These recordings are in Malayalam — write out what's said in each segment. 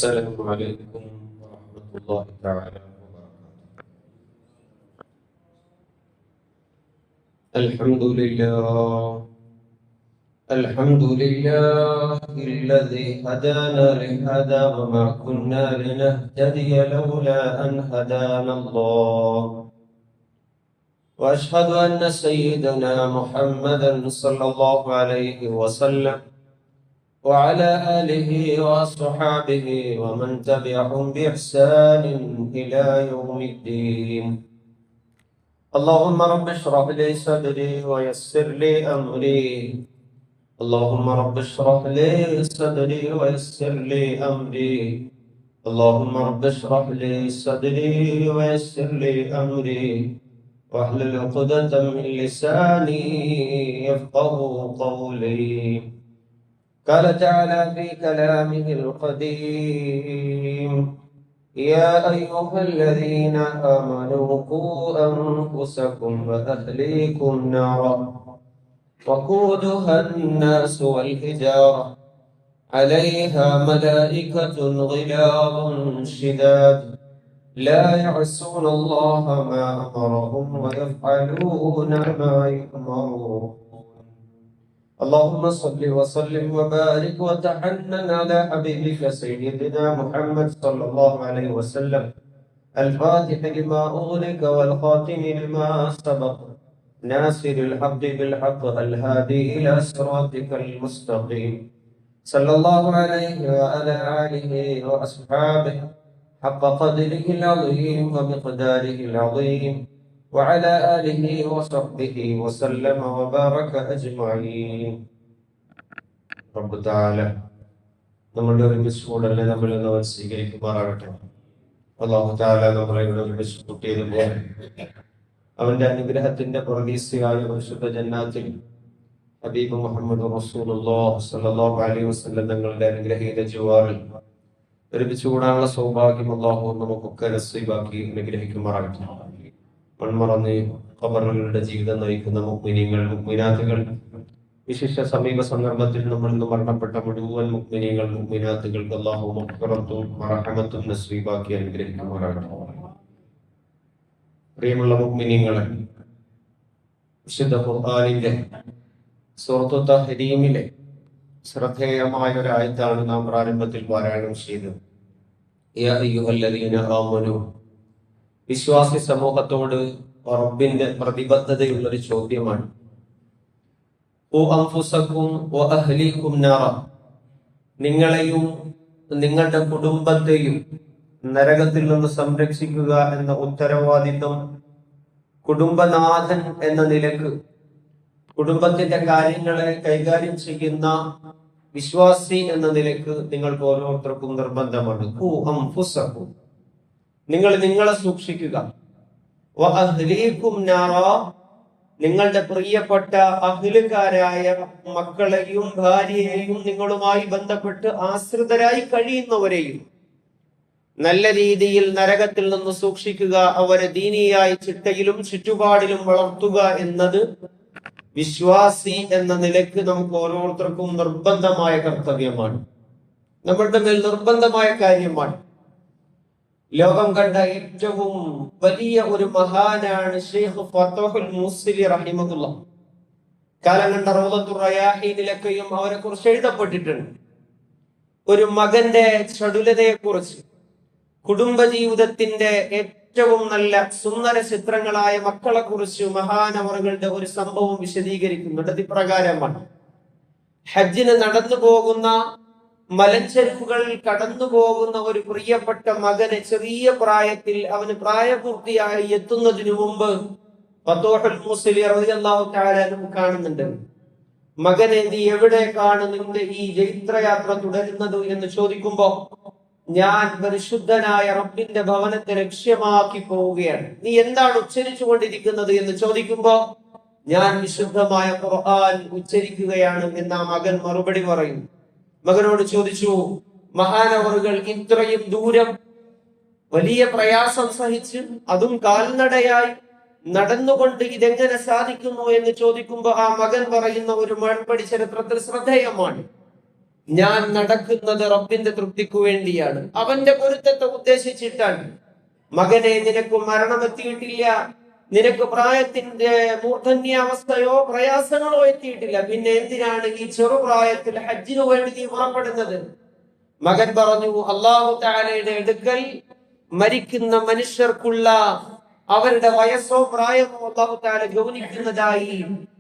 السلام عليكم ورحمة الله تعالى وبركاته. الحمد لله الذي هدانا لهذا وما كنا لنهتدي لولا أن هدانا الله، وأشهد أن سيدنا محمدا صلى الله عليه وسلم وعلى آله وأصحابه ومن تبعهم بإحسان إلى يوم الدين. اللهم رب اشرح لي صدري ويسر لي أمري. اللهم رب اشرح لي صدري ويسر لي أمري. اللهم رب اشرح لي صدري ويسر لي أمري واحلل عقدة من لساني يفقه قولي. قال تعالى في كلامه القديم: يا أيها الذين آمنوا قوا أنفسكم وأهليكم نارا وقودها الناس والحجارة عليها ملائكة غلاظ شداد لا يعصون الله ما أمرهم ويفعلون ما يؤمرون. اللهم صل وسلم وبارك وتحنن على حبيبك سيدنا محمد صلى الله عليه وسلم الفاتح لما أغلق والخاتم لما سبق ناصر الحق بالحق الهادي إلى صراطك المستقيم صلى الله عليه وعلى آله وأصحابه حق قدره العظيم ومقداره العظيم وعلى آله وصحبه وسلم وبارك أجمعين. رب تعالى നമ്മളുടെ ഒരുമിച്ച് കൂടലിനെ നമ്മൾ ഇന്ന് സ്വീകരിക്കുമാറാകട്ടെ. അല്ലാഹു തആല നമ്മളെ ഇവിടെ ഒരുമിച്ച് കൂട്ടിയതുപോലെ അവന്റെ അനുഗ്രഹത്തിന്റെ പ്രതീക്ഷയായ പരിശുദ്ധ ജന്നാത്തിൽ ഹബീബ് മുഹമ്മദ് റസൂലുള്ളാഹി സ്വല്ലല്ലാഹു അലൈഹി വസല്ലം തങ്ങളുടെ അനുഗ്രഹീത ജവാറിൽ ഒരുമിച്ച് കൂടാനുള്ള സൗഭാഗ്യം അല്ലാഹു നമുക്കൊക്കെ നസീബാക്കി അനുഗ്രഹിക്കുമാറാകട്ടെ. മൺമറന്ന് ഖബറുകളുടെ ജീവിതം നയിക്കുന്ന മുഅ്മിനീങ്ങൾ മുഅ്മിനാത്തുകൾ, വിശിഷ്ട സമീപ സന്ദർഭത്തിൽ നമ്മൾ ഇന്ന് മരണപ്പെട്ട മുഴുവൻ മുഅ്മിനീങ്ങൾ മുഅ്മിനാത്തുകൾക്ക് അല്ലാഹു മഗ്ഫിറത്തും റഹ്മത്തും നസീബാക്കി അനുഗ്രഹിക്കുമാറാകട്ടെ. പ്രിയമുള്ള മുഅ്മിനീങ്ങളെ, വിശുദ്ധ ഖുർആനിലെ സൂറത്തു തഹ്രീമിലെ ശ്രദ്ധേയമായ ഒരു ആയത്താണ് നാം പ്രാരംഭത്തിൽ പാരായണം ചെയ്തത്. യാ അയ്യുഹല്ലദീന ആമനൂ, വിശ്വാസി സമൂഹത്തോട് റബ്ബിന്റെ പ്രതിബദ്ധതയുള്ള ഒരു ചോദ്യമാണ്. നിങ്ങളെയും നിങ്ങളുടെ കുടുംബത്തെയും നരകത്തിൽ നിന്ന് സംരക്ഷിക്കുക എന്ന ഉത്തരവാദിത്വം കുടുംബനാഥൻ എന്ന നിലക്ക് കുടുംബത്തിന്റെ കാര്യങ്ങളെ കൈകാര്യം ചെയ്യുന്ന വിശ്വാസി എന്ന നിലക്ക് നിങ്ങൾക്ക് ഓരോരുത്തർക്കും നിർബന്ധമാണ്. നിങ്ങൾ നിങ്ങളെ സൂക്ഷിക്കുക. നിങ്ങളുടെ പ്രിയപ്പെട്ട അഹ്ലുകാരായ മക്കളെയും ഭാര്യയെയും നിങ്ങളുമായി ബന്ധപ്പെട്ട് ആശ്രിതരായി കഴിയുന്നവരെയും നല്ല രീതിയിൽ നരകത്തിൽ നിന്ന് സൂക്ഷിക്കുക. അവരെ ദീനിയായ ചിട്ടയിലും ചുറ്റുപാടിലും വളർത്തുക എന്നത് വിശ്വാസി എന്ന നിലക്ക് നമുക്ക് ഓരോരുത്തർക്കും നിർബന്ധമായ കർത്തവ്യമാണ്, നമ്മളുടെ മേൽ നിർബന്ധമായ കാര്യമാണ്. ലോകം കണ്ട ഏറ്റവും വലിയ ഒരു മഹാനാണ് ഷെയ്ഖ് ഫതഹുൽ മുസ്ലി റഹിമഹുല്ലാഹ്. കാലം കണ്ട റൗളത്തുർ റയാഹീനിലൊക്കെയും അവരെ കുറിച്ച് എഴുതപ്പെട്ടിട്ടുണ്ട്. ഒരു മകന്റെ ചടുലതയെ കുറിച്ച്, കുടുംബജീവിതത്തിന്റെ ഏറ്റവും നല്ല സുന്ദര ചിത്രങ്ങളായ മക്കളെ കുറിച്ച് മഹാനവറുകളുടെ ഒരു സംഭവം വിശദീകരിക്കുന്നുണ്ട്. ഇപ്രകാരമാണ്: ഹജ്ജിന് നടന്നു പോകുന്ന മലഞ്ചെരുവുകളിൽ കടന്നു പോകുന്ന ഒരു പ്രിയപ്പെട്ട മകനെ ചെറിയ പ്രായത്തിൽ അവന് പ്രായപൂർത്തിയായി എത്തുന്നതിനു മുമ്പ് ഫതഹുൽ മുസ്ലി റളിയല്ലാഹു തആല അൻഹു കാണുന്നുണ്ട്. മകനെ, നീ എവിടേക്കാണ് നിന്റെ ഈ ജൈത്രയാത്ര തുടരുന്നത് എന്ന് ചോദിക്കുമ്പോ, ഞാൻ പരിശുദ്ധനായ റബ്ബിന്റെ ഭവനത്തെ ലക്ഷ്യമാക്കി പോവുകയാണ്. നീ എന്താണ് ഉച്ചരിച്ചു കൊണ്ടിരിക്കുന്നത് എന്ന് ചോദിക്കുമ്പോ, ഞാൻ വിശുദ്ധമായ ഖുർആൻ ഉച്ചരിക്കുകയാണ് എന്ന് ആ മകൻ മറുപടി പറയും. മകനോട് ചോദിച്ചു, മഹാനവറുകൾ ഇത്രയും ദൂരം വലിയ പ്രയാസം സഹിച്ച്, അതും കാൽനടയായി നടന്നുകൊണ്ട് ഇതെങ്ങനെ സാധിക്കുന്നു എന്ന് ചോദിക്കുമ്പോൾ ആ മകൻ പറയുന്ന ഒരു മറുപടി ചരിത്രത്തിൽ ശ്രദ്ധേയമാണ്. ഞാൻ നടക്കുന്നത് റബ്ബിന്റെ തൃപ്തിക്കു വേണ്ടിയാണ്, അവന്റെ പൊരുത്തത്തെ ഉദ്ദേശിച്ചിട്ടാണ്. മകനെ, നിനക്ക് മരണമെത്തിയിട്ടില്ല, നിനക്ക് പ്രായത്തിന്റെ മൂർധന്യാവസ്ഥയോ പ്രയാസങ്ങളോ എത്തിയിട്ടില്ല, പിന്നെ എന്തിനാണ് ഈ ചെറുപ്രായത്തിൽ ഹജ്ജിനു വേണ്ടി നീ പുറപ്പെടുന്നത്? മകൻ പറഞ്ഞു, അല്ലാഹു തആലയുടെ അടുക്കൽ മരിക്കുന്ന മനുഷ്യർക്കുള്ള അവരുടെ വയസ്സോ പ്രായമോ അല്ലാഹു തആല ഗൗനിക്കുന്നതായി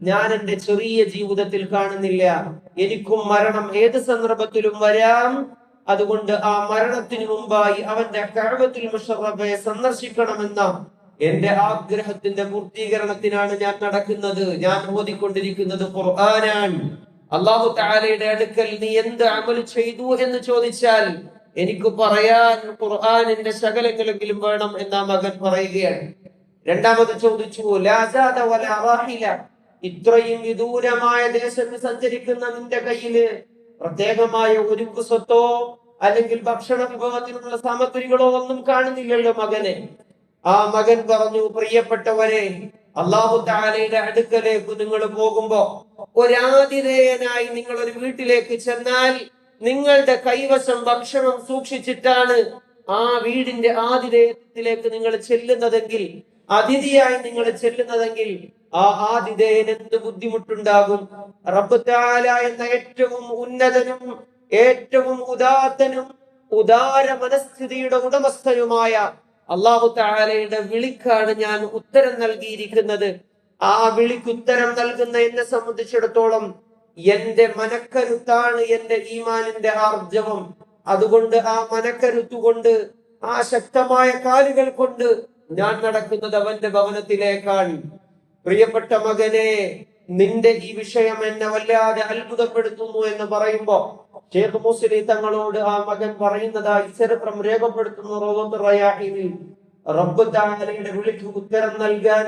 ഞാൻ എന്റെ ചെറിയ ജീവിതത്തിൽ കാണുന്നില്ല. എനിക്കും മരണം ഏത് സന്ദർഭത്തിലും വരാം. അതുകൊണ്ട് ആ മരണത്തിന് മുമ്പായി അവന്റെ കഅബത്തുൽ മുശറഫയെ സന്ദർശിക്കണമെന്ന എന്റെ ആഗ്രഹത്തിന്റെ പൂർത്തീകരണത്തിനാണ് ഞാൻ നടക്കുന്നത്. ഞാൻ ഓതിക്കൊണ്ടിരിക്കുന്നത് ഖുർആനാണ്. അല്ലാഹു തആലയുടെ അടുക്കൽ നീ എന്ത് അമൽ ചെയ്തു എന്ന് ചോദിച്ചാൽ എനിക്ക് പറയാൻ ഖുർആനിന്റെ ശകലങ്ങളെങ്കിലും വേണം എന്ന മകൻ പറയുകയാണ്. രണ്ടാമത് ചോദിച്ചു, ലാ സാദ വലാ റാഹില, ഇത്രയും വിദൂരമായ ദേശത്ത് സഞ്ചരിക്കുന്ന നിന്റെ കയ്യില് പ്രത്യേകമായ ഒരു സ്വത്തോ അല്ലെങ്കിൽ ഭക്ഷണ വിഭവത്തിനുള്ള സാമഗ്രികളോ ഒന്നും കാണുന്നില്ലല്ലോ മകനെ. ആ മകൻ പറഞ്ഞു, പ്രിയപ്പെട്ടവരെ, അല്ലാഹു തആലയുടെ അടുക്കലേക്ക് നിങ്ങൾ പോകുമ്പോ ഒരാതിഥേയനായി നിങ്ങൾ ഒരു വീട്ടിലേക്ക് ചെന്നാൽ നിങ്ങളുടെ കൈവശം ഭക്ഷണം സൂക്ഷിച്ചിട്ടാണ് ആ വീടിന്റെ ആതിഥേയത്തിലേക്ക് നിങ്ങൾ ചെല്ലുന്നതെങ്കിൽ, അതിഥിയായി നിങ്ങൾ ചെല്ലുന്നതെങ്കിൽ ആ ആതിഥേയന് എന്ത് ബുദ്ധിമുട്ടുണ്ടാകും? റബ്ബ് തആല എന്ന ഏറ്റവും ഉന്നതനും ഏറ്റവും ഉദാത്തനും ഉദാര മനസ്ഥിതിയുടെ ഉടമസ്ഥനുമായ അല്ലാഹു തആലയുടെ വിളിക്കാണ് ഞാൻ ഉത്തരം നൽകിയിരിക്കുന്നത്. ആ വിളിക്ക് ഉത്തരം നൽകുന്ന എന്നെ സംബന്ധിച്ചിടത്തോളം എന്റെ മനക്കരുത്താണ് എന്റെ ഈമാനിന്റെ ആർജവം. അതുകൊണ്ട് ആ മനക്കരുത്തുകൊണ്ട്, ആ ശക്തമായ കാലുകൾ കൊണ്ട് ഞാൻ നടക്കുന്നത് അവന്റെ ഭവനത്തിലേക്കാണ്. പ്രിയപ്പെട്ട മകനെ, നിന്റെ ഈ വിഷയം എന്നെ വല്ലാതെ അത്ഭുതപ്പെടുത്തുന്നു എന്ന് പറയുമ്പോ ഷേഖ് മുസ്ലി തങ്ങളോട് ആ മകൻ പറയുന്നതായി ചരിത്രം രേഖപ്പെടുത്തുന്നു. റൗദത്തുർ റയാഹീനിൽ റബ്ബ് തആലയുടെ വിളിക്ക് ഉത്തരം നൽകാൻ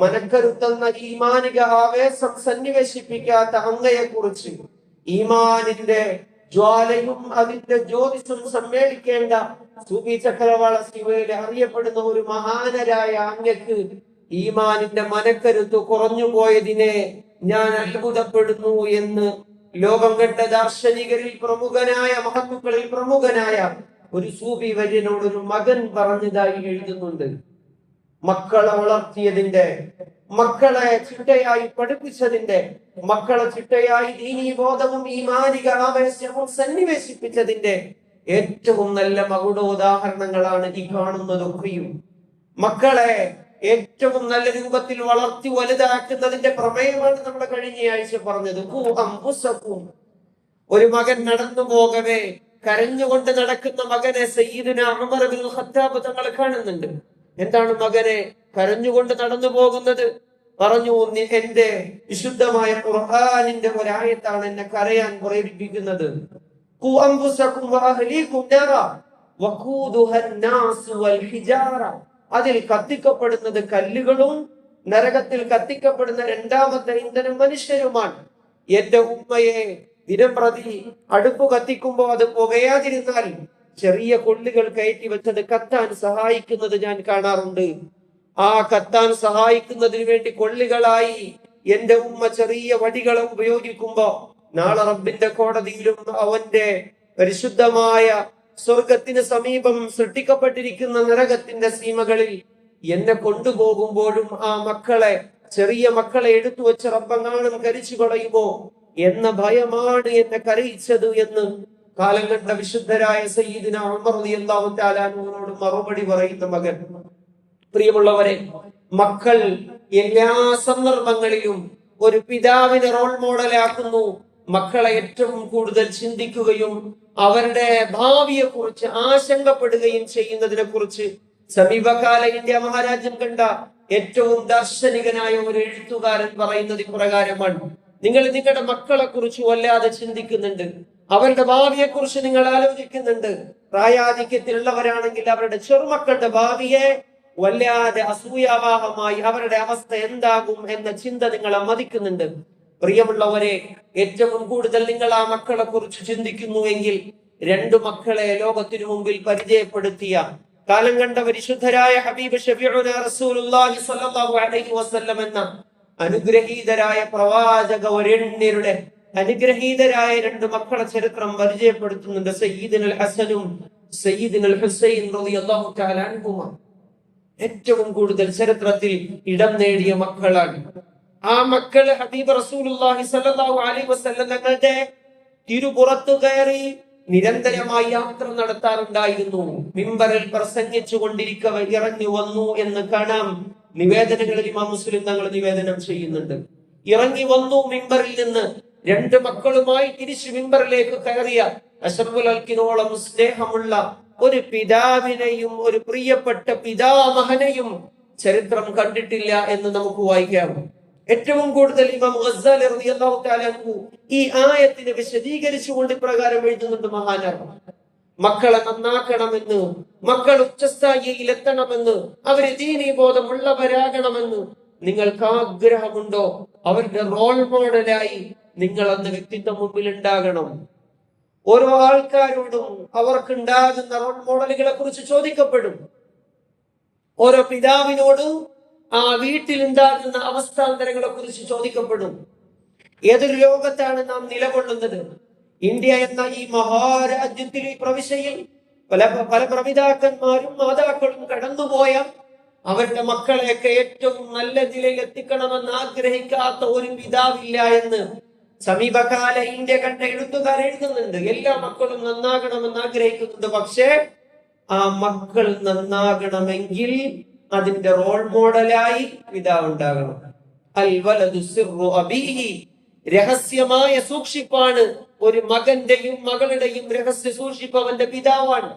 മനക്കരുത്തെന്ന ഈമാനിക ആവേശം സന്നിവേശിപ്പിക്കാത്ത അങ്ങയെ കുറിച്ച്, ഈമാനിന്റെ ജ്വാലയും അതിന്റെ ജ്യോതിസും സമ്മേളിക്കേണ്ട സൂഫി ചക്രവാള ശിവയിലെ അറിയപ്പെടുന്ന ഒരു മഹാനരായ അങ്ങക്ക് ഈമാനിന്റെ മനക്കരുത്ത് കുറഞ്ഞു പോയതിനെ ഞാൻ അത്ഭുതപ്പെടുന്നു എന്ന് ലോകം കണ്ട ദാർശനികരിൽ പ്രമുഖനായ, മഹത്തുക്കളിൽ പ്രമുഖനായ ഒരു സൂഫി വര്യനോട് ഒരു മകൻ പറഞ്ഞതായി എഴുതുന്നുണ്ട്. മക്കളെ വളർത്തിയതിന്റെ, മക്കളെ ചിട്ടയായി പഠിപ്പിച്ചതിന്റെ, മക്കളെ ചിട്ടയായി ദീനീ ബോധവും ഈമാനിക ആവേശവും സന്നിവേശിപ്പിച്ചതിന്റെ ഏറ്റവും നല്ല മകുടോദാഹരണങ്ങളാണ് ഈ കാണുന്നതൊക്കെയും. മക്കളെ ഏറ്റവും നല്ല രൂപത്തിൽ വളർത്തി വലുതാക്കുന്നതിന്റെ പ്രമേയമാണ് നമ്മൾ കഴിഞ്ഞ ആഴ്ച പറഞ്ഞത്. ഒരു മകൻ നടന്നു പോകവേ കരഞ്ഞുകൊണ്ട് നടക്കുന്ന മകനെ സയ്യിദുനാ ഉമർ ഇബ്നുൽ ഖത്താബ് തങ്ങൾ കാണുന്നുണ്ട്. എന്താണ് മകനെ കരഞ്ഞുകൊണ്ട് നടന്നു പോകുന്നത്? പറഞ്ഞു, എന്റെ വിശുദ്ധമായ ഖുർആനിന്റെ ഒരായത്താണ് എന്നെ കരയാൻ പ്രേരിപ്പിക്കുന്നത്. അതിൽ കത്തിക്കപ്പെടുന്നത് കല്ലുകളും നരകത്തിൽ കത്തിക്കപ്പെടുന്ന രണ്ടാമത്തെ ഇന്ധനം മനുഷ്യരുമാണ്. എന്റെ ഉമ്മയെ ദിനം പ്രതി അടുപ്പ് കത്തിക്കുമ്പോ അത് പുകയാതിരുന്നാൽ ചെറിയ കൊള്ളികൾ കയറ്റി വെച്ചത് കത്താൻ സഹായിക്കുന്നത് ഞാൻ കാണാറുണ്ട്. ആ കത്താൻ സഹായിക്കുന്നതിന് വേണ്ടി കൊള്ളികളായി എന്റെ ഉമ്മ ചെറിയ വടികളെ ഉപയോഗിക്കുമ്പോ നാളെ റബ്ബിന്റെ കോടതിയിലും അവന്റെ പരിശുദ്ധമായ സ്വർഗത്തിന് സമീപം സൃഷ്ടിക്കപ്പെട്ടിരിക്കുന്ന നരകത്തിന്റെ സീമകളിൽ എന്നെ കൊണ്ടുപോകുമ്പോഴും ആ മക്കളെ, ചെറിയ മക്കളെ എടുത്തു വെച്ച് റബ്ബങ്ങാനും കരിച്ചു കളയുമോ എന്ന ഭയമാണ് എന്നെ കരയിച്ചത് എന്ന് കാലം കണ്ട വിശുദ്ധരായ സയ്യിദുനാ ഉമർ റളിയല്ലാഹു തആല അൻഹുവിനോട് മറുപടി പറയുന്ന മകൻ. പ്രിയമുള്ളവരെ, മക്കൾ എല്ലാ സന്ദർഭങ്ങളിലും ഒരു പിതാവിനെ റോൾ മോഡലാക്കുന്നു. മക്കളെ ഏറ്റവും കൂടുതൽ ചിന്തിക്കുകയും അവരുടെ ഭാവിയെ കുറിച്ച് ആശങ്കപ്പെടുകയും ചെയ്യുന്നതിനെ കുറിച്ച് സമീപകാല ഇന്ത്യ മഹാരാജ്യം കണ്ട ഏറ്റവും ദാർശനികനായ ഒരു എഴുത്തുകാരൻ പറയുന്നത് ഇപ്രകാരമാണ്: നിങ്ങൾ നിങ്ങളുടെ മക്കളെ കുറിച്ച് വല്ലാതെ ചിന്തിക്കുന്നുണ്ട്, അവരുടെ ഭാവിയെ കുറിച്ച് നിങ്ങൾ ആലോചിക്കുന്നുണ്ട്. പ്രായാധിക്യത്തിലുള്ളവരാണെങ്കിൽ അവരുടെ ചെറുമക്കളുടെ ഭാവിയെ വല്ലാതെ അസൂയാവാഹമായി അവരുടെ അവസ്ഥ എന്താകും എന്ന ചിന്ത നിങ്ങളെ മതിക്കുന്നുണ്ട്. പ്രിയമുള്ളവരെ, ഏറ്റവും കൂടുതൽ നിങ്ങൾ ആ മക്കളെ കുറിച്ച് ചിന്തിക്കുന്നുവെങ്കിൽ രണ്ടു മക്കളെ ലോകത്തിനു മുമ്പിൽ പരിചയപ്പെടുത്തിയ കാലം കണ്ട പരിശുദ്ധരായ ഹബീബ് ഷഫീഉനാ റസൂലുള്ളാഹി സ്വല്ലല്ലാഹു അലൈഹി വസല്ലം എന്ന അനുഗ്രഹീതരായ പ്രവാചക വരേണ്യരുടെ അനുഗ്രഹീതരായ രണ്ട് മക്കളെ ചരിത്രം പരിചയപ്പെടുത്തുന്നുണ്ട്. സയ്യിദുൽ ഹസനും സയ്യിദുൽ ഹുസൈൻ റളിയല്ലാഹു തആല അൻഹുമ ഏറ്റവും കൂടുതൽ ചരിത്രത്തിൽ ഇടം നേടിയ മക്കളാണ്. ആ മക്കള് ഹബീബ് റസൂലുള്ളാഹി സ്വല്ലല്ലാഹു അലൈഹി വസല്ലം തങ്ങളുടെ തിരുപുറത്തു കയറി നിരന്തരമായി യാത്ര നടത്താറുണ്ടായിരുന്നു. മിമ്പറിൽ പ്രസംഗിച്ചു കൊണ്ടിരിക്കവെ ഇറങ്ങി വന്നു എന്ന് കാണാം. നിവേദനങ്ങളിൽ ഇമാം മുസ്ലിം തങ്ങൾ നിവേദനം ചെയ്യുന്നുണ്ട്. ഇറങ്ങി വന്നു മിമ്പറിൽ നിന്ന്. രണ്ട് മക്കളുമായി തിരിച്ചു മിമ്പറിലേക്ക് കയറിയ അഷ്റഫുൽ ഖൽഖിനോളം സ്നേഹമുള്ള ഒരു പിതാവിനെയും ഒരു പ്രിയപ്പെട്ട പിതാമഹനെയും ചരിത്രം കണ്ടിട്ടില്ല എന്ന് നമുക്ക് വായിക്കാം. ഏറ്റവും കൂടുതൽ ഇമാം ഗസ്സാലി റളിയല്ലാഹു തആല അൻഹു ഈ ആയത്തിനെ വിശദീകരിച്ചുകൊണ്ട് ഇപ്രകാരം എഴുതുന്നുണ്ട്. മഹാനാണ് മക്കളെ നന്നാക്കണമെന്ന്, മക്കൾ ഉച്ചസ്ഥായിയിൽ എത്തണമെന്ന്, അവര് ദീനീ ബോധമുള്ളവരാകണമെന്ന് നിങ്ങൾക്ക് ആഗ്രഹമുണ്ടോ? അവരുടെ റോൾ മോഡലായി നിങ്ങൾ അന്ന് വ്യക്തിത്വം മുമ്പിൽ ഉണ്ടാകണം. ഓരോ ആൾക്കാരോടും അവർക്കുണ്ടാകുന്ന റോൾ മോഡലുകളെ കുറിച്ച് ചോദിക്കപ്പെടും. ഓരോ പിതാവിനോടും ആ വീട്ടിൽ ഉണ്ടാകുന്ന അവസ്ഥാന്തരങ്ങളെ കുറിച്ച് ചോദിക്കപ്പെടും. ഏതൊരു ലോകത്താണ് നാം നിലകൊള്ളുന്നത്? ഇന്ത്യ എന്ന ഈ മഹാരാജ്യത്തിൽ ഈ പ്രവിശ്യയിൽ പല പ്രപിതാക്കന്മാരും മാതാക്കളും കടന്നുപോയ അവരുടെ മക്കളെയൊക്കെ ഏറ്റവും നല്ല നിലയിൽ എത്തിക്കണമെന്ന് ആഗ്രഹിക്കാത്ത ഒരു പിതാവില്ല എന്ന് സമീപകാല ഇന്ത്യ കണ്ട എഴുത്തുകാർ എഴുതുന്നുണ്ട്. എല്ലാ മക്കളും നന്നാകണമെന്ന് ആഗ്രഹിക്കുന്നുണ്ട്. പക്ഷേ ആ മക്കൾ നന്നാകണമെങ്കിൽ അതിന്റെ റോൾ മോഡലായി പിതാവ് ഉണ്ടാകണം. അൽ വലദു സിർറു അബീഹി, രഹസ്യമായ സൂക്ഷിപ്പാണ് ഒരു മകന്റെയും മകളുടെയും രഹസ്യ സൂക്ഷിപ്പ് അവന്റെ പിതാവാണ്.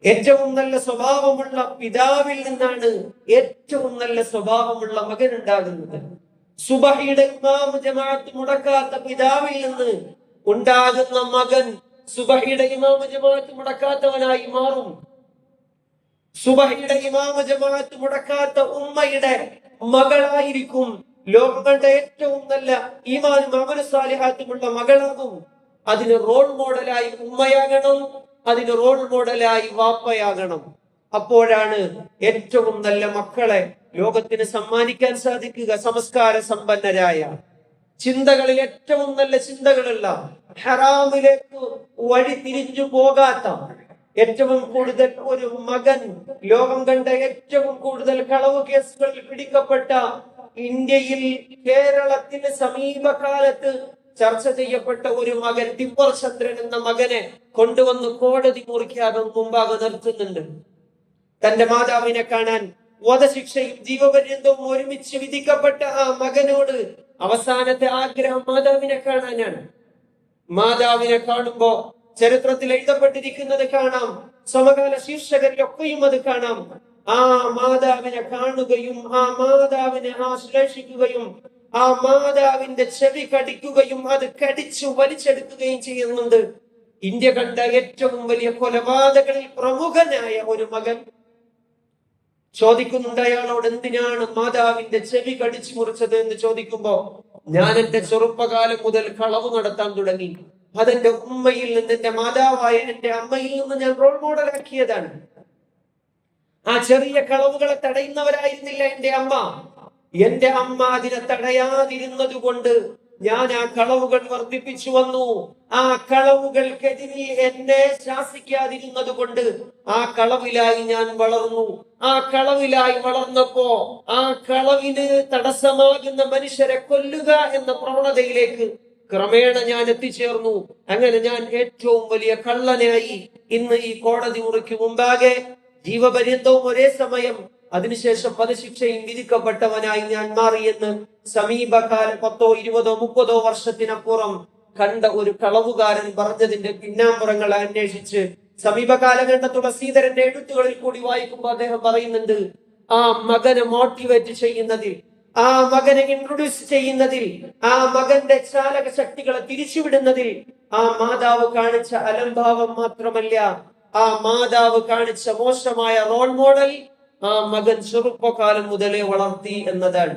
ഏറ്റവും നല്ല സ്വഭാവമുള്ള പിതാവിൽ നിന്നാണ് ഏറ്റവും നല്ല സ്വഭാവമുള്ള മകൻ ഉണ്ടാകുന്നത്. സുബഹിയുടെ ഇമാം ജമാഅത്ത് മുടക്കാത്ത പിതാവിൽ നിന്ന് ഉണ്ടാകുന്ന മകൻ സുബഹിയുടെ ഇമാം ജമാഅത്ത് മുടക്കാത്തവനായി മാറും. സുബഹിയുടെ ഇമാം ജമാഅത്ത് മുടക്കാത്ത ഉമ്മയുടെ മകളായിരിക്കും ലോകങ്ങളുടെ ഏറ്റവും നല്ല ഈമാനും അമലും സാലിഹാത്തുമുള്ള മകളാകും. അതിന് റോൾ മോഡലായി ഉമ്മയാകണം, അതിന് റോൾ മോഡലായി വാപ്പയാകണം. അപ്പോഴാണ് ഏറ്റവും നല്ല മക്കളെ ലോകത്തിന് സമ്മാനിക്കാൻ സാധിക്കുക. സംസ്കാര സമ്പന്നരായ, ചിന്തകളിൽ ഏറ്റവും നല്ല ചിന്തകളുള്ള, ഹറാമിലേക്ക് വഴി തിരിഞ്ഞു പോകാത്ത, ഏറ്റവും കൂടുതൽ ഒരു മകൻ ലോകം കണ്ട ഏറ്റവും കൂടുതൽ കളവ് കേസുകളിൽ പിടിക്കപ്പെട്ട ഇന്ത്യയിൽ കേരളത്തിന് സമീപകാലത്ത് ചർച്ച ചെയ്യപ്പെട്ട ഒരു മകൻ ടിപ്പർ ചന്ദ്രൻ എന്ന മകനെ കൊണ്ടുവന്ന് കോടതി മുറിക്കാതെ മുമ്പാകെ നിർത്തുന്നുണ്ട്. തന്റെ മാതാവിനെ കാണാൻ വധശിക്ഷയും ജീവപര്യന്തവും ഒരുമിച്ച് വിധിക്കപ്പെട്ട ആ മകനോട് അവസാനത്തെ ആഗ്രഹം മാതാവിനെ കാണാനാണ്. മാതാവിനെ കാണുമ്പോ ചരിത്രത്തിൽ എഴുതപ്പെട്ടിരിക്കുന്നത് കാണാം, സമകാല ശീർഷകരിലൊക്കെയും അത് കാണാം. ആ മാതാവിനെ കാണുകയും ആ മാതാവിനെ ആശ്ലേഷിക്കുകയും ആ മാതാവിന്റെ ചെവി കടിക്കുകയും അത് കടിച്ചു വലിച്ചെടുക്കുകയും ചെയ്യുന്നുണ്ട്. ഇന്ത്യ കണ്ട ഏറ്റവും വലിയ കൊലപാതകളിൽ പ്രമുഖനായ ഒരു മകൻ ചോദിക്കുന്നുണ്ട് അയാളോട്, എന്തിനാണ് മാതാവിന്റെ ചെവി കടിച്ചു മുറിച്ചത് എന്ന് ചോദിക്കുമ്പോ, ഞാൻ എന്റെ ചെറുപ്പകാലം മുതൽ കളവ് നടത്താൻ തുടങ്ങി. അതെന്റെ ഉമ്മയിൽ നിന്ന്, എന്റെ മാതാവായ എന്റെ അമ്മയിൽ നിന്ന് ഞാൻ റോൾ മോഡലാക്കിയതാണ്. ആ ചെറിയ കളവുകളെ തടയുന്നവരായിരുന്നില്ല എന്റെ അമ്മ. എന്റെ അമ്മ അതിനെ തടയാതിരുന്നത് കൊണ്ട് ഞാൻ ആ കളവുകൾ വർദ്ധിപ്പിച്ചു വന്നു. ആ കളവുകൾക്കെതിരെ എന്നെ ശാസിക്കാതിരുന്നത് കൊണ്ട് ആ കളവിലായി ഞാൻ വളർന്നു. ആ കളവിലായി വളർന്നപ്പോ ആ കളവിന് തടസ്സമാകുന്ന മനുഷ്യരെ കൊല്ലുക എന്ന പ്രവണതയിലേക്ക് ക്രമേണ ഞാൻ എത്തിച്ചേർന്നു. അങ്ങനെ ഞാൻ ഏറ്റവും വലിയ കള്ളനായി ഇന്ന് ഈ കോടതി മുറിക്ക് മുമ്പാകെ ജീവപര്യന്തവും ഒരേ സമയം അതിനുശേഷം വധശിക്ഷയും വിധിക്കപ്പെട്ടവനായി ഞാൻ മാറിയെന്ന് സമീപകാല 10, 20, 30 വർഷത്തിനപ്പുറം കണ്ട ഒരു കളവുകാരൻ പറഞ്ഞതിന്റെ പിന്നാമ്പുറങ്ങൾ അന്വേഷിച്ച് സമീപകാലഘട്ട തുളസീധരന്റെ എഴുത്തുകളിൽ കൂടി വായിക്കുമ്പോൾ അദ്ദേഹം പറയുന്നുണ്ട്, ആ മകനെ മോട്ടിവേറ്റ് ചെയ്യുന്നതിൽ, ആ മകനെ ഇൻട്രൊഡ്യൂസ് ചെയ്യുന്നതിൽ, ആ മകന്റെ ചാലക ശക്തികളെ തിരിച്ചുവിടുന്നതിൽ ആ മാതാവ് കാണിച്ച അലംഭാവം മാത്രമല്ല, ആ മാതാവ് കാണിച്ച മോശമായ റോൾ മോഡൽ ആ മകൻ ചെറുപ്പകാലം മുതലേ വളർത്തി എന്നതാണ്.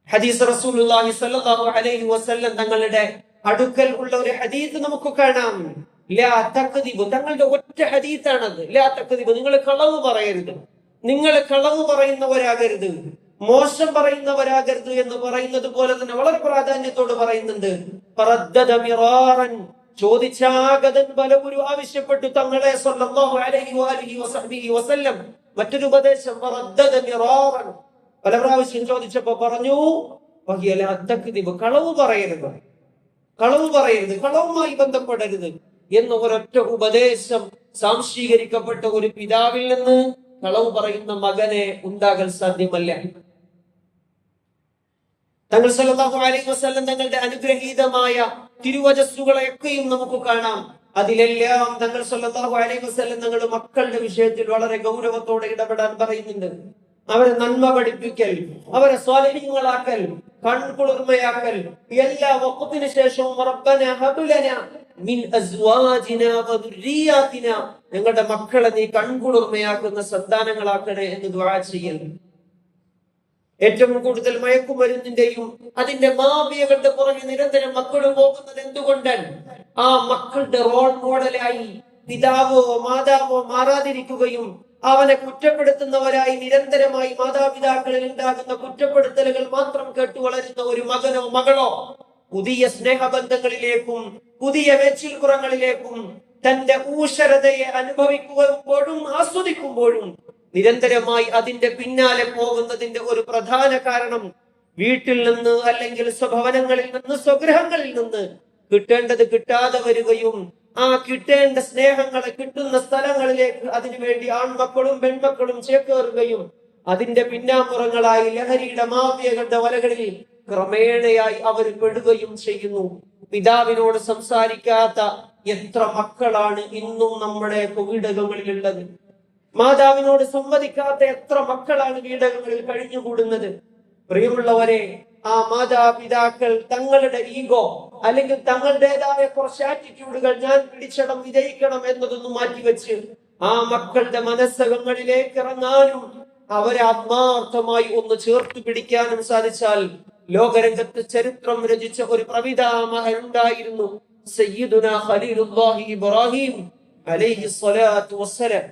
ഹദീസ് റസൂലുള്ളാഹി സ്വല്ലല്ലാഹു അലൈഹി വസല്ലം തങ്ങളുടെ അടുക്കൽ ഉള്ള ഒരു ഹദീസ് നമുക്ക് കാണാം. ലാ തക്ദിബു, തങ്ങളുടെ ഒറ്റ ഹദീസാണത്. ലാ തക്ദിബു, നിങ്ങൾ കളവ് പറയരുത്, നിങ്ങൾ കളവ് പറയുന്നവരാകരുത്. മോശം പറയുന്നവരാകരുത് എന്ന് പറയുന്നത് പോലെ തന്നെ വളരെ പ്രാധാന്യത്തോട് പറയുന്നുണ്ട്. ചോദിച്ചാഗതൻ പലഗുരു ആവശ്യപ്പെട്ടു തങ്ങളെ സ്വല്ലല്ലാഹു അലൈഹി വസല്ലം വസല്ലം മറ്റൊരു ഉപദേശം പല പ്രാവശ്യം ചോദിച്ചപ്പോ പറഞ്ഞു, കളവ് പറയരുത്, കളവുമായി ബന്ധപ്പെടരുത് എന്ന ഒരൊറ്റ ഉപദേശം സാംശീകരിക്കപ്പെട്ട ഒരു പിതാവിൽ നിന്ന് കളവ് പറയുന്ന മകനെ ഉണ്ടാകാൻ സാധ്യമല്ല. തങ്ങൾ സല്ലല്ലാഹു അലൈഹി വസല്ലം തങ്ങളുടെ അനുഗ്രഹീതമായ തിരുവചസ്സുകളെയൊക്കെയും നമുക്ക് കാണാം. അതിലെല്ലാം തങ്ങൾ സല്ലല്ലാഹു അലൈഹി വസല്ലം തങ്ങളുടെ മക്കളുടെ വിഷയത്തിൽ വളരെ ഗൗരവത്തോടെ ഇടപെടാൻ പറയുന്നുണ്ട്. അവരെ നന്മ പഠിപ്പിക്കൽ, അവരെ സ്വാലിഹീങ്ങളാക്കൽ, കൺകുളിർമയാക്കൽ, എല്ലാ വഖത്തിന് ശേഷവും റബ്ബനാ ഹബ് ലനാ മിൻ അസ്വാജിനാ വദുരിയാതിനാ, ഞങ്ങളുടെ മക്കളെ നീ കൺകുളിർമയാക്കുന്ന സന്താനങ്ങളാക്കണേ എന്ന് ദുആ ചെയ്യൽ. ഏറ്റവും കൂടുതൽ മയക്കുമരുന്നിന്റെയും അതിന്റെ മാഫിയകളുടെ പുറകെ നിരന്തരം മക്കൾ പോകുന്നത് എന്തുകൊണ്ടാണ്? ആ മക്കളുടെ റോൾ മോഡലായി പിതാവോ മാതാവോ മാറാതിരിക്കുകയും അവനെ കുറ്റപ്പെടുത്തുന്നവരായി നിരന്തരമായി മാതാപിതാക്കളിൽ ഉണ്ടാകുന്ന കുറ്റപ്പെടുത്തലുകൾ മാത്രം കേട്ടു വളരുന്ന ഒരു മകനോ മകളോ പുതിയ സ്നേഹബന്ധങ്ങളിലേക്കും പുതിയ മേച്ചിൽപ്പുറങ്ങളിലേക്കും തന്റെ ഊഷരതയെ അനുഭവിക്കുമ്പോഴും ആസ്വദിക്കുമ്പോഴും നിരന്തരമായി അതിന്റെ പിന്നാലെ പോകുന്നതിന്റെ ഒരു പ്രധാന കാരണം വീട്ടിൽ നിന്ന് അല്ലെങ്കിൽ സ്വഭവനങ്ങളിൽ നിന്ന് സ്വഗ്രഹങ്ങളിൽ നിന്ന് കിട്ടേണ്ടത് കിട്ടാതെ വരികയും ആ കിട്ടേണ്ട സ്നേഹങ്ങളെ കിട്ടുന്ന സ്ഥലങ്ങളിലേക്ക് അതിനുവേണ്ടി ആൺമക്കളും പെൺമക്കളും ചേക്കേറുകയും അതിന്റെ പിന്നാമ്പുറങ്ങളായി ലഹരിയുടെ മാഫിയകളുടെ വലകളിൽ ക്രമേണയായി അവർ പെടുകയും ചെയ്യുന്നു. പിതാവിനോട് സംസാരിക്കാത്ത എത്ര മക്കളാണ് ഇന്നും നമ്മുടെ വീടകങ്ങളിലുള്ളത്? മാതാവിനോട് സംവദിക്കാത്ത എത്ര മക്കളാണ് വീടകങ്ങളിൽ കഴിഞ്ഞുകൂടുന്നത്? പ്രിയമുള്ളവരെ, ആ മാതാപിതാക്കൾ തങ്ങളുടെ ഈഗോ അല്ലെങ്കിൽ തങ്ങളുടേതായ കുറച്ച് ആറ്റിറ്റ്യൂഡുകൾ ഞാൻ പിടിച്ചടം വിജയിക്കണം എന്നതൊന്നും മാറ്റിവെച്ച് ആ മക്കളുടെ മനസ്സകങ്ങളിലേക്ക് ഇറങ്ങാനും അവരെ ആത്മാർത്ഥമായി ഒന്ന് ചേർത്ത് പിടിക്കാനും സാധിച്ചാൽ, ലോകരംഗത്ത് ചരിത്രം രചിച്ച ഒരു പ്രപിതാമഹൻ ഉണ്ടായിരുന്നു, സയ്യിദുനാ ഖലീലുല്ലാഹി ഇബ്രാഹിം അലൈഹി സ്വലാത്തു വസ്സലാം.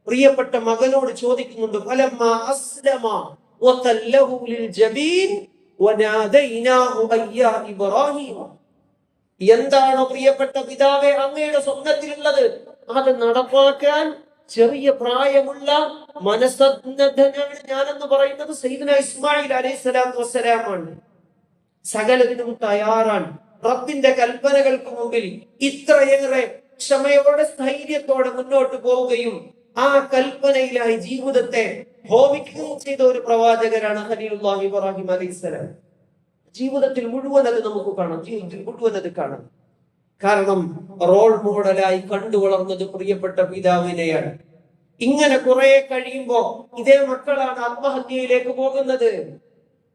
പ്രിയപ്പെട്ട മകനോട് ചോദിക്കുന്നുണ്ട്, ഫലമ്മാ അസ്ലമ വതല്ലഹു ലിൽജബീൻ വനാദൈനാഹു അയ്യാ ഇബ്രാഹിം. എന്താണോ പ്രിയപ്പെട്ട പിതാവേ അങ്ങയുടെ സ്വപ്നത്തിലുള്ളത് അത് നടപ്പാക്കാൻ ചെറിയ പ്രായമുള്ള മനസ്സന്നദ്ധനാണ് ഞാനെന്ന് പറയുന്നത് സയ്യിദുനാ ഇസ്മായിൽ അലൈഹിസ്സലാത്തു വസ്സലാമാണ്. സകലതിനും തയ്യാറാണ്. റബ്ബിന്റെ കൽപ്പനകൾക്ക് മുമ്പിൽ ഇത്രയേറെ ക്ഷമയോടെ സ്ഥൈര്യത്തോടെ മുന്നോട്ട് പോവുകയും ആ കൽപ്പനയിലായി ജീവിതത്തെ ഹോമിക്കുകയും ചെയ്ത ഒരു പ്രവാചകരാണ് ഖലീലുല്ലാഹി ഇബ്രാഹിം അലൈഹിസ്സലാം. ജീവിതത്തിൽ മുഴുവൻ അത് നമുക്ക് കാണാം, ജീവിതത്തിൽ മുഴുവൻ അത് കാണാം. കാരണം റോൾ മോഡലായി കണ്ടു വളർന്നത് പ്രിയപ്പെട്ട പിതാവിനെയാണ്. ഇങ്ങനെ കുറെ കഴിയുമ്പോ ഇതേ മക്കളാണ് ആത്മഹത്യയിലേക്ക് പോകുന്നത്.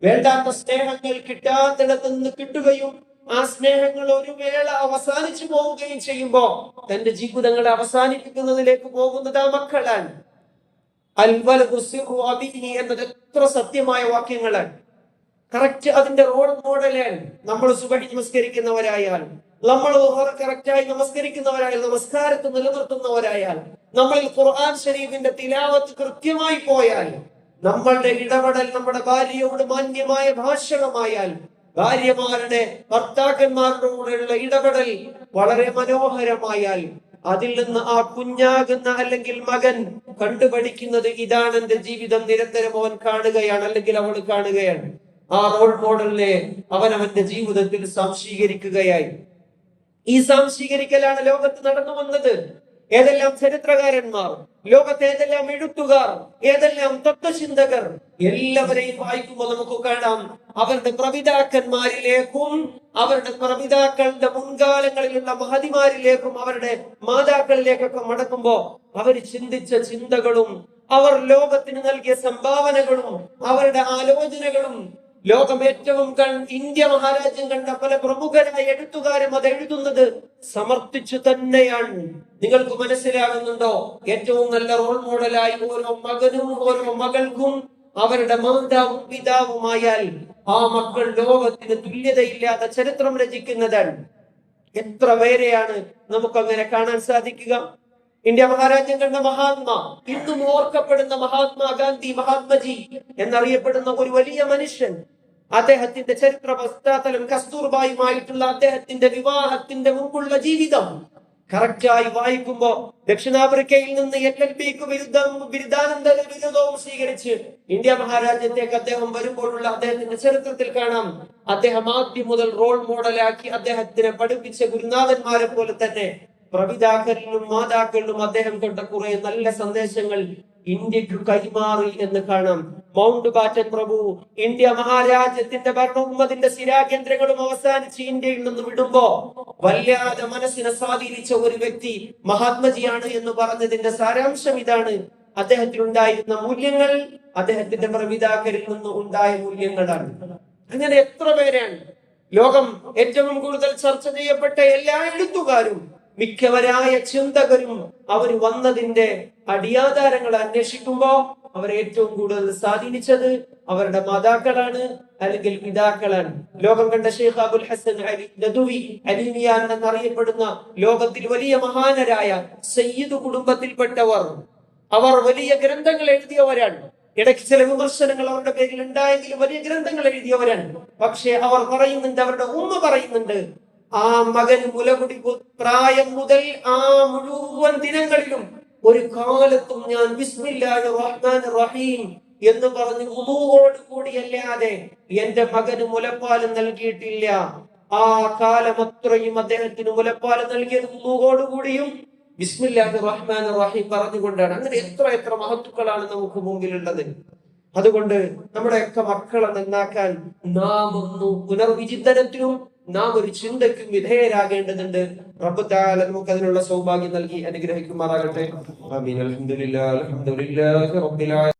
വേണ്ടാത്ത സ്നേഹങ്ങൾ കിട്ടാത്തിടത്ത് നിന്ന് കിട്ടുകയും ആ സ്നേഹങ്ങൾ ഒരു വേള അവസാനിച്ചു പോവുകയും ചെയ്യുമ്പോ തന്റെ ജീവിതങ്ങളെ അവസാനിപ്പിക്കുന്നതിലേക്ക് പോകുന്നത് ആ മക്കളാണ്. എന്നത് എത്ര സത്യമായ വാക്യങ്ങളാണ്. കറക്റ്റ് അതിന്റെ റോൾ മോഡലാണ്. നമ്മൾ സുബഹി നമസ്കരിക്കുന്നവരായാൽ, നമ്മൾ കറക്റ്റായി നമസ്കരിക്കുന്നവരായാൽ, നമസ്കാരത്തെ നിലനിർത്തുന്നവരായാൽ, നമ്മളിൽ ഖുർആൻ ശരീഫിന്റെ തിലാവത്ത് കൃത്യമായി പോയാൽ, നമ്മളുടെ ഇടപെടൽ നമ്മുടെ ഭാര്യയോട് മാന്യമായ ഭാഷണമായാൽ, ഭാര്യമാരുടെ ഭർത്താക്കന്മാരോടുള്ള ഇടപെടൽ വളരെ മനോഹരമായാൽ, അതിൽ നിന്ന് ആ കുഞ്ഞാകുന്ന അല്ലെങ്കിൽ മകൻ കണ്ടുപഠിക്കുന്നത് ഇതാണ് എന്റെ ജീവിതം. നിരന്തരം അവൻ കാണുകയാണ് അല്ലെങ്കിൽ അവൾ കാണുകയാണ്. ആ റോൾ മോഡലിനെ അവൻ അവന്റെ ജീവിതത്തിൽ സംശീകരിക്കുകയായി. ഈ സംശീകരിക്കലാണ് ലോകത്ത് നടന്നു വന്നത്. ഏതെല്ലാം ചരിത്രകാരന്മാർ, ലോകത്തെ ഏതെല്ലാം എഴുത്തുകാർ, ഏതെല്ലാം തത്വചിന്തകർ, എല്ലാവരെയും വായിക്കുമ്പോൾ നമുക്ക് കാണാം അവരുടെ പ്രപിതാക്കന്മാരിലേക്കും അവരുടെ പ്രപിതാക്കളുടെ മുൻകാലങ്ങളിലുള്ള മഹതിമാരിലേക്കും അവരുടെ മാതാക്കളിലേക്കൊക്കെ മടക്കുമ്പോ അവർ ചിന്തിച്ച ചിന്തകളും അവർ ലോകത്തിന് നൽകിയ സംഭാവനകളും അവരുടെ ആലോചനകളും ലോകം ഏറ്റവും ഇന്ത്യ മഹാരാജ്യം കണ്ട പല പ്രമുഖരായ എഴുത്തുകാരും അത് എഴുതുന്നത് സമർത്ഥിച്ചു തന്നെയാണ്. നിങ്ങൾക്ക് മനസ്സിലാകുന്നുണ്ടോ? ഏറ്റവും നല്ല റോൾ മോഡലായി ഓരോ മകനും ഓരോ മകൾക്കും അവരുടെ മാതാവും പിതാവുമായാൽ ആ മക്കൾ ലോകത്തിന് തുല്യതയില്ലാത്ത ചരിത്രം രചിക്കുന്നതാണ്. എത്ര പേരെയാണ് നമുക്കങ്ങനെ കാണാൻ സാധിക്കുക? ഇന്ത്യ മഹാരാജ്യം കണ്ട മഹാത്മാ, ഇന്നും ഓർക്കപ്പെടുന്ന മഹാത്മാഗാന്ധി, മഹാത്മജി എന്നറിയപ്പെടുന്ന ഒരു വലിയ മനുഷ്യൻ, അദ്ദേഹത്തിന്റെ ചരിത്ര പശ്ചാത്തലം, കസ്തൂർബായുമായിട്ടുള്ള അദ്ദേഹത്തിന്റെ വിവാഹത്തിന്റെ മുമ്പുള്ള ജീവിതം കറക്റ്റായി വായിക്കുമ്പോ ദക്ഷിണാഫ്രിക്കയിൽ നിന്ന് LLBക്ക് ബിരുദാനന്തര ബിരുദവും സ്വീകരിച്ച് ഇന്ത്യ മഹാരാജ്യത്തേക്ക് അദ്ദേഹം വരുമ്പോഴുള്ള അദ്ദേഹത്തിന്റെ ചരിത്രത്തിൽ കാണാം, അദ്ദേഹം ആദ്യം മുതൽ റോൾ മോഡലാക്കി അദ്ദേഹത്തിനെ പഠിപ്പിച്ച ഗുരുനാഥന്മാരെ പോലെ തന്നെ പ്രപിതാക്കളിലും മാതാക്കളിലും അദ്ദേഹം കണ്ട കുറെ നല്ല സന്ദേശങ്ങൾ ഇന്ത്യക്ക് കൈമാറി എന്ന് കാണാം. മൗണ്ട് ബാറ്റൻ പ്രഭു ഇന്ത്യ മഹാരാജ്യത്തിന്റെ ഭരണവും അതിന്റെ സ്ഥിരാകേന്ദ്രങ്ങളും അവസാനിച്ച് ഇന്ത്യയിൽ നിന്ന് വിടുമ്പോ വല്ലാതെ മനസ്സിനെ സ്വാധീനിച്ച ഒരു വ്യക്തി മഹാത്മജിയാണ് എന്ന് പറഞ്ഞതിന്റെ സാരാംശം ഇതാണ്. അദ്ദേഹത്തിനുണ്ടായിരുന്ന മൂല്യങ്ങൾ അദ്ദേഹത്തിന്റെ പ്രപിതാക്കരിൽ നിന്ന് ഉണ്ടായ മൂല്യങ്ങളാണ്. അങ്ങനെ എത്ര പേരാണ് ലോകം ഏറ്റവും കൂടുതൽ ചർച്ച ചെയ്യപ്പെട്ട എല്ലാ എഴുത്തുകാരും, മിക്കവരായ ചിന്തകരും അവർ വന്നതിന്റെ അടിയാധാരങ്ങൾ അന്വേഷിക്കുമ്പോ അവരെ ഏറ്റവും കൂടുതൽ സ്വാധീനിച്ചത് അവരുടെ മാതാക്കളാണ്, അല്ലെങ്കിൽ പിതാക്കളാണ്. ലോകം കണ്ട ഷെയ്ഖ് അബുൽ ഹസൻ അലി നദവി അലിമിയാൻ എന്നറിയപ്പെടുന്ന ലോകത്തിൽ വലിയ മഹാനരായ സയ്യിദ് കുടുംബത്തിൽപ്പെട്ടവർ, അവർ വലിയ ഗ്രന്ഥങ്ങൾ എഴുതിയവരാണ്. ഇടയ്ക്ക് ചില വിമർശനങ്ങൾ അവരുടെ പേരിൽ ഉണ്ടായെങ്കിലും വലിയ ഗ്രന്ഥങ്ങൾ എഴുതിയവരാണ്. പക്ഷെ അവർ പറയുന്നുണ്ട്, അവരുടെ ഉമ്മ പറയുന്നുണ്ട്, ആ മകൻ മുലകുടി പ്രായം മുതൽ ആ മുഴുവൻ ദിനങ്ങളിലും ഒരു കാലത്തും ഞാൻ ബിസ്മില്ലാഹിർ റഹ്മാനിർ റഹീം എന്ന് പറഞ്ഞ് വുദൂഓട് കൂടിയല്ലാതെ എന്റെ മകന് മുലപ്പാൽ നൽകിയിട്ടില്ല. ആ കാലം അത്രയും അദ്ദേഹത്തിന് മുലപ്പാൽ നൽകിയത് വുദൂഓട് കൂടിയും ബിസ്മില്ലാഹിർ റഹ്മാനിർ റഹീം പറഞ്ഞുകൊണ്ടാണ്. അങ്ങനെ എത്ര എത്ര മഹത്തുക്കളാണ് നമുക്ക് മുമ്പിലുള്ളത്. അതുകൊണ്ട് നമ്മുടെയൊക്കെ മക്കളെ നന്നാക്കാൻ നാം ഒന്ന് പുനർവിചിന്തനത്തിനും നാം ഒരു ചിന്തയ്ക്കും വിധേയരാകേണ്ടതുണ്ട്. റബ്ബ് തആല നമുക്ക് അതിനുള്ള സൗഭാഗ്യം നൽകി അനുഗ്രഹിക്കുമാറാകട്ടെ. ആമീൻ. അൽഹംദുലില്ലാഹി റബ്ബിൽ ആലമീൻ.